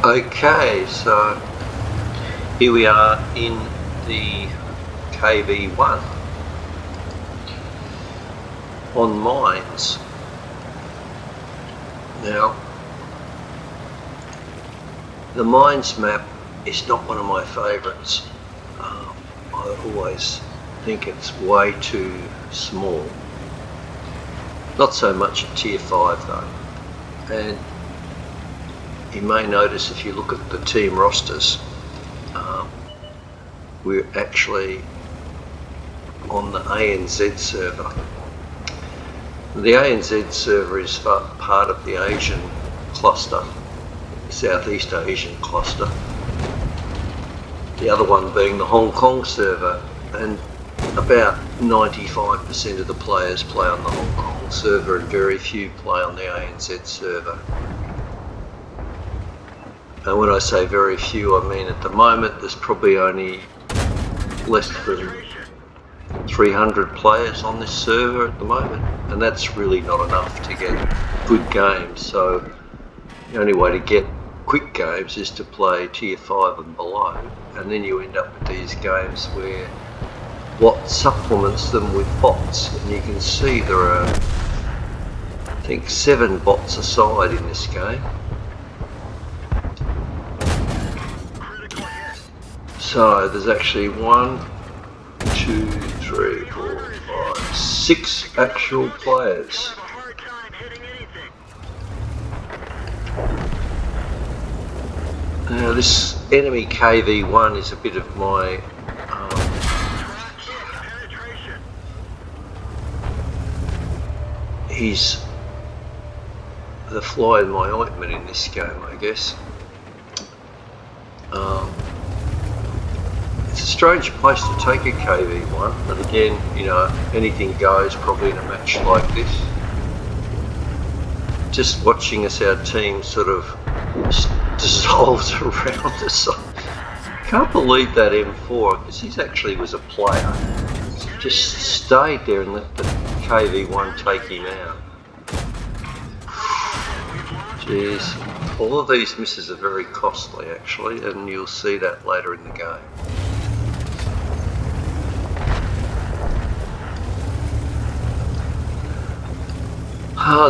Okay, so here we are in the KV1 on mines. Now, the mines map is not one of my favourites. I always think it's way too small. Not so much at tier 5 though. And you may notice if you look at the team rosters, we're actually on the ANZ server. The ANZ server is part of the Asian cluster, Southeast Asian cluster. The other one being the Hong Kong server, and about 95% of the players play on the Hong Kong server and very few play on the ANZ server. And when I say very few, I mean at the moment there's probably only less than 300 players on this server at the moment, and that's really not enough to get good games. So the only way to get quick games is to play tier 5 and below, and then you end up with these games where what supplements them with bots, and you can see there are, I think, 7 bots aside in this game. So there's actually 1, 2, 3, 4, 5, 6 actual players. Now this enemy KV1 is a bit of my he's the fly in my ointment in this game, I guess. It's a strange place to take a KV1, but again, you know, anything goes probably in a match like this. Just watching as our team sort of dissolves around us. I can't believe that M4, because he actually was a player. Just stayed there and let the KV1 take him out. Jeez, all of these misses are very costly actually, and you'll see that later in the game.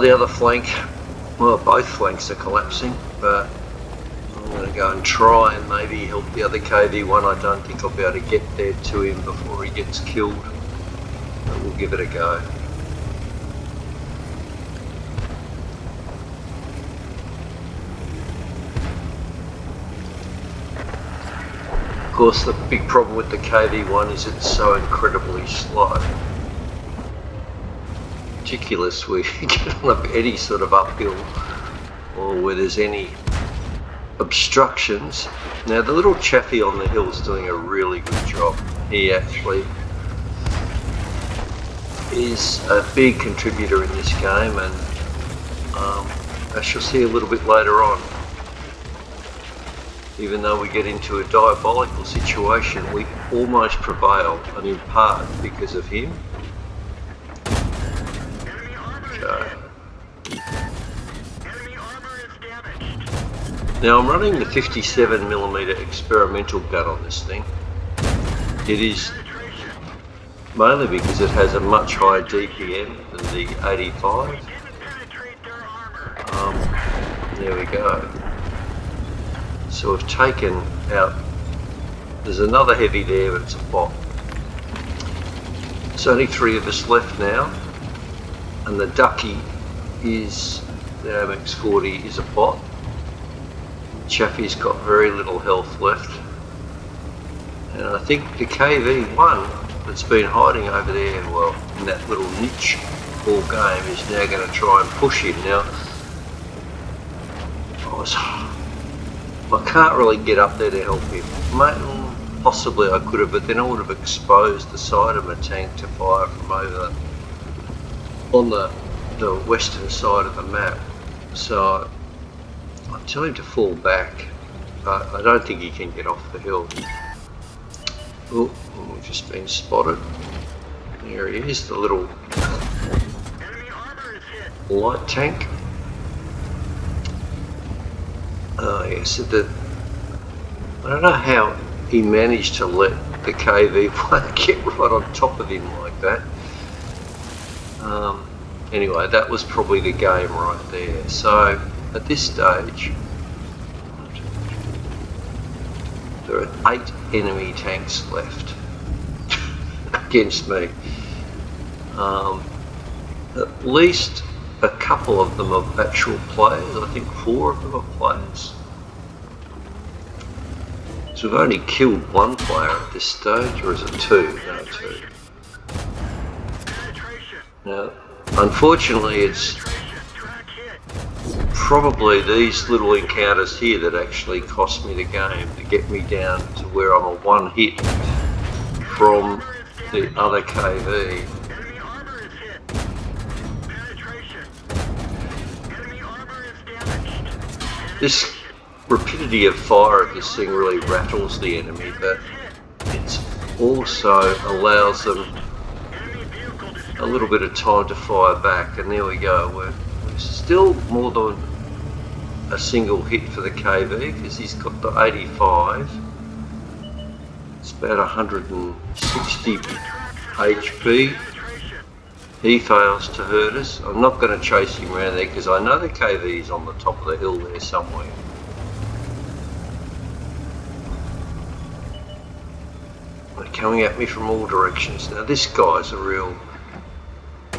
The other flank, well, both flanks are collapsing, but I'm going to go and try and maybe help the other KV1. I don't think I'll be able to get there to him before he gets killed, but we'll give it a go. Of course, the big problem with the KV1 is it's so incredibly slow. Ridiculous where you get on any sort of uphill or where there's any obstructions. Now the little chaffy on the hill is doing a really good job. He actually is a big contributor in this game, and as you'll see a little bit later on, even though we get into a diabolical situation, we almost prevail, and in part because of him. Now I'm running the 57mm experimental gun on this thing. It is mainly because it has a much higher DPM than the 85. There we go. So we've taken out, there's another heavy there, but it's a bot. There's only 3 of us left now, and the ducky is, the MX-40 is a bot. Chaffy's got very little health left, and I think the KV1 that's been hiding over there, well, in that little niche all game, is now going to try and push him. Now, I can't really get up there to help him. Possibly I could have, but then I would have exposed the side of my tank to fire from over on the western side of the map. So I tell him to fall back, but I don't think he can get off the hill. Oh, we've just been spotted. There he is, the little light tank. I said that I don't know how he managed to let the KV1 get right on top of him like that. Anyway, that was probably the game right there. So at this stage, there are 8 enemy tanks left against me. At least a couple of them are actual players. I think 4 of them are players. So we've only killed 1 player at this stage, or is it 2? No, 2. Now, unfortunately, it's probably these little encounters here that actually cost me the game, to get me down to where I'm a 1 hit from the other KV. This rapidity of fire of this thing really rattles the enemy, but it also allows them a little bit of time to fire back, and there we go. We're still more than a single hit for the KV, because he's got the 85. It's about 160 HP. He fails to hurt us. I'm not going to chase him around there because I know the KV is on the top of the hill there somewhere. They're coming at me from all directions. Now this guy's a real...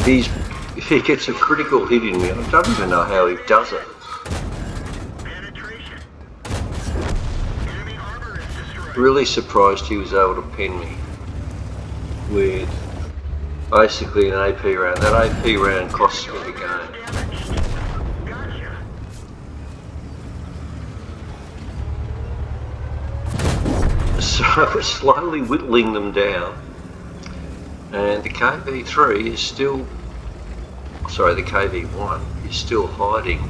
if he gets a critical hit in me, I don't even know how he does it. Really surprised he was able to pin me with basically an AP round. That AP round costs me the game. So we're slowly whittling them down, and the KV3 is still, sorry, the KV1 is still hiding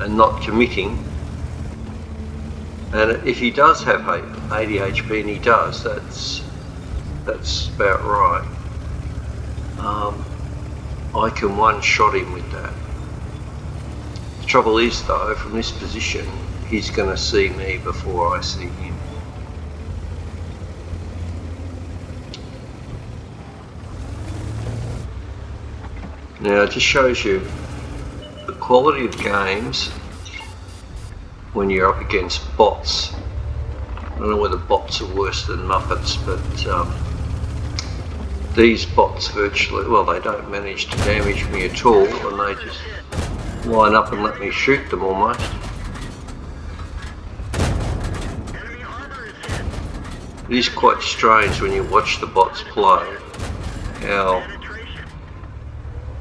and not committing. And if he does have 80 HP, and he does, that's about right. I can one-shot him with that. The trouble is though, from this position, he's going to see me before I see him. Now it just shows you the quality of games when you're up against bots. I don't know whether bots are worse than Muppets, but these bots virtually, well, they don't manage to damage me at all, and they just line up and let me shoot them almost. It is quite strange when you watch the bots play, how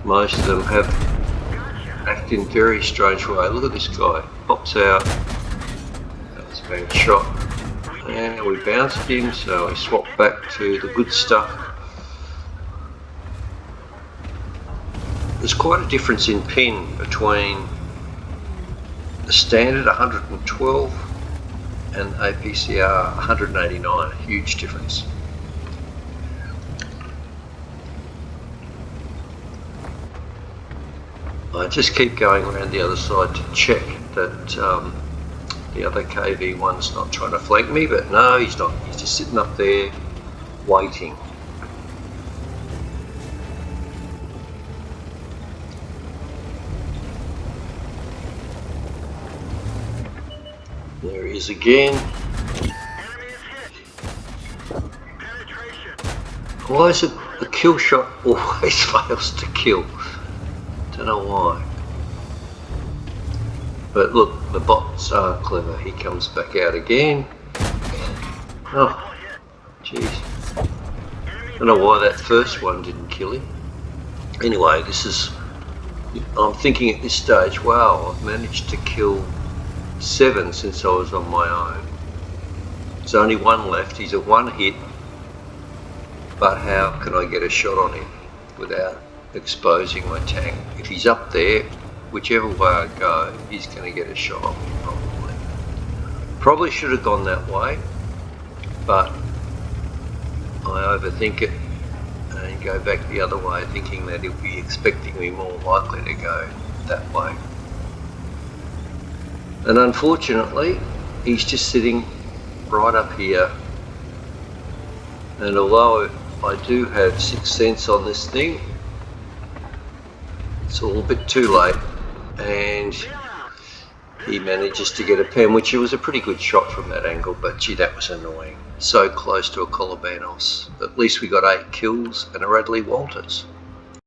most of them have act in very strange way. Look at this guy, pops out, that's been shot, and we bounced him, so we swapped back to the good stuff. There's quite a difference in pin between the standard 112 and APCR 189, a huge difference. I just keep going around the other side to check that the other KV1's not trying to flank me, but no, he's not. He's just sitting up there waiting. There he is again. Why is it the kill shot always fails to kill? Don't know why. But look, the bots are clever. He comes back out again. Oh, jeez. Don't know why that first one didn't kill him. Anyway, I'm thinking at this stage, wow, I've managed to kill 7 since I was on my own. There's only 1 left. He's a 1 hit. But how can I get a shot on him without exposing my tank? If he's up there, whichever way I go, he's going to get a shot on me probably. Probably should have gone that way, but I overthink it and go back the other way, thinking that he'll be expecting me more likely to go that way. And unfortunately, he's just sitting right up here. And although I do have 6 cents on this thing, it's all a bit too late. And he manages to get a pen, which was a pretty good shot from that angle, but gee, that was annoying. So close to a Colabanos. At least we got 8 kills and a Radley Walters.